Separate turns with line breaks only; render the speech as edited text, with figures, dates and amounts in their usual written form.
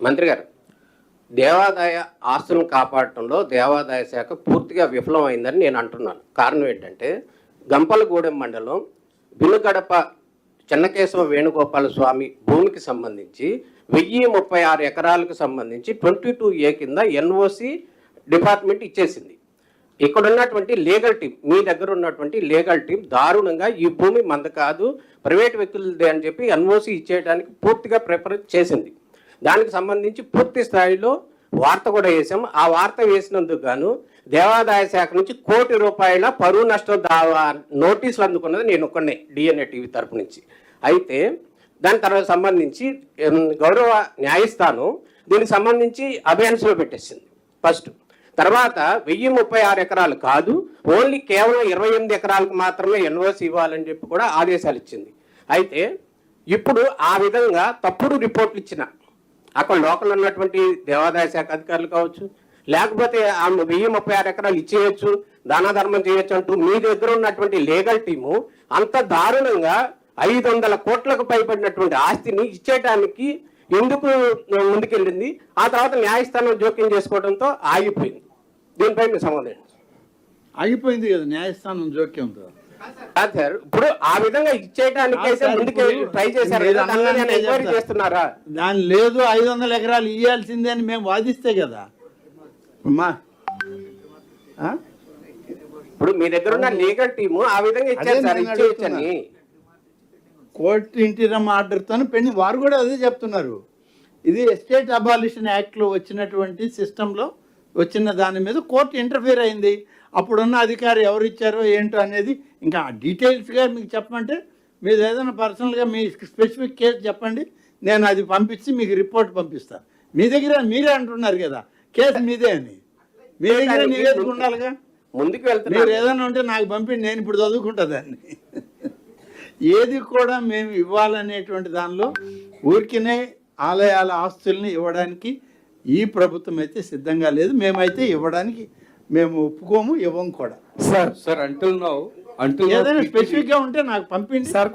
మంత్రి గారు, దేవాదాయ ఆస్తులను కాపాడటంలో దేవాదాయ శాఖ పూర్తిగా విఫలమైందని నేను అంటున్నాను. కారణం ఏంటంటే గంపలగూడెం మండలం బినుగడప చెన్నకేశవ వేణుగోపాల స్వామి భూమికి సంబంధించి 1036 ఎకరాలకు సంబంధించి 22A కింద ఎన్ఓసి డిపార్ట్మెంట్ ఇచ్చేసింది. ఇక్కడ ఉన్నటువంటి లీగల్ టీం, మీ దగ్గర ఉన్నటువంటి లీగల్ టీం దారుణంగా ఈ భూమి మంద కాదు, ప్రైవేట్ వ్యక్తులదే అని చెప్పి ఎన్ఓసి ఇచ్చేయడానికి పూర్తిగా ప్రిపేర్ చేసింది. దానికి సంబంధించి పూర్తి స్థాయిలో వార్త కూడా వేసాం. ఆ వార్త వేసినందుకు గాను దేవాదాయ శాఖ నుంచి ₹1 కోటి పరువు నష్టం దావా నోటీసులు అందుకున్నది నేను ఒక్కనే DNA టీవీ తరపు నుంచి. అయితే దాని తర్వాత సంబంధించి గౌరవ న్యాయస్థానం దీనికి సంబంధించి అభయాన్స్లో పెట్టేసింది ఫస్ట్. తర్వాత 1036 ఎకరాలు కాదు, ఓన్లీ కేవలం 28 ఎకరాలకు మాత్రమే ఎన్ఓసి ఇవ్వాలని చెప్పి కూడా ఆదేశాలు ఇచ్చింది. అయితే ఇప్పుడు ఆ విధంగా తప్పుడు రిపోర్ట్లు ఇచ్చిన అక్కడ లోకల్ ఉన్నటువంటి దేవాదాయ శాఖ అధికారులు కావచ్చు, లేకపోతే ఆ 1036 ఎకరాలు ఇచ్చేయచ్చు, దానధర్మం చేయొచ్చు అంటూ మీ దగ్గర ఉన్నటువంటి లీగల్ టీము అంత దారుణంగా 500 కోట్లకు పైబడినటువంటి ఆస్తిని ఇచ్చేయడానికి ఎందుకు ముందుకెళ్ళింది? ఆ తర్వాత న్యాయస్థానం జోక్యం చేసుకోవడంతో ఆగిపోయింది. దీనిపై మీ సమాధానం.
ఆగిపోయింది కదా న్యాయస్థానం జోక్యంతో.
సార్, ఇప్పుడు ఆ విధంగా ఇచ్చేయడానికి ముందుకు ట్రై చేశారు, ఎంక్వైరీ చేస్తున్నారా?
దాని లేదు 500 ఎకరాలు ఇవ్వాల్సిందే అని మేము వాదిస్తే కదా.
ఇప్పుడు మీ దగ్గర ఉన్న లీగల్ టీము ఆ విధంగా ఇచ్చారు సార్, ఇచ్చేయచ్చని.
కోర్టు ఇంటీరియం ఆర్డర్తో పెండింగ్, వారు కూడా అదే చెప్తున్నారు. ఇది ఎస్టేట్ అబాలిషన్ యాక్ట్లో వచ్చినటువంటి సిస్టంలో వచ్చిన దాని మీద కోర్టు ఇంటర్ఫియర్ అయింది. అప్పుడున్న అధికారి ఎవరు ఇచ్చారో ఏంటో అనేది ఇంకా డీటెయిల్స్గా మీకు చెప్పమంటే మీరు ఏదైనా పర్సనల్గా మీ స్పెసిఫిక్ కేసు చెప్పండి, నేను అది పంపించి మీకు రిపోర్ట్ పంపిస్తాను. మీ దగ్గర మీరే అంటున్నారు కదా కేసు మీదే అని, మీ దగ్గర నివేదిక ఉండాలిగా.
ముందుకు వెళ్తారు,
మీరు ఏదైనా ఉంటే నాకు పంపిండి, నేను ఇప్పుడు చదువుకుంటా దాన్ని. ఏది కూడా మేము ఇవ్వాలనేటువంటి దానిలో ఊరికినే ఆలయాల ఆస్తుల్ని ఇవ్వడానికి ఈ ప్రభుత్వం అయితే సిద్ధంగా లేదు. మేమైతే ఇవ్వడానికి మేము ఒప్పుకోము, ఇవ్వం కూడా.
సార్ అంటున్నావు
ఏదైనా స్పెసిఫిక్గా ఉంటే నాకు పంపిండి సార్.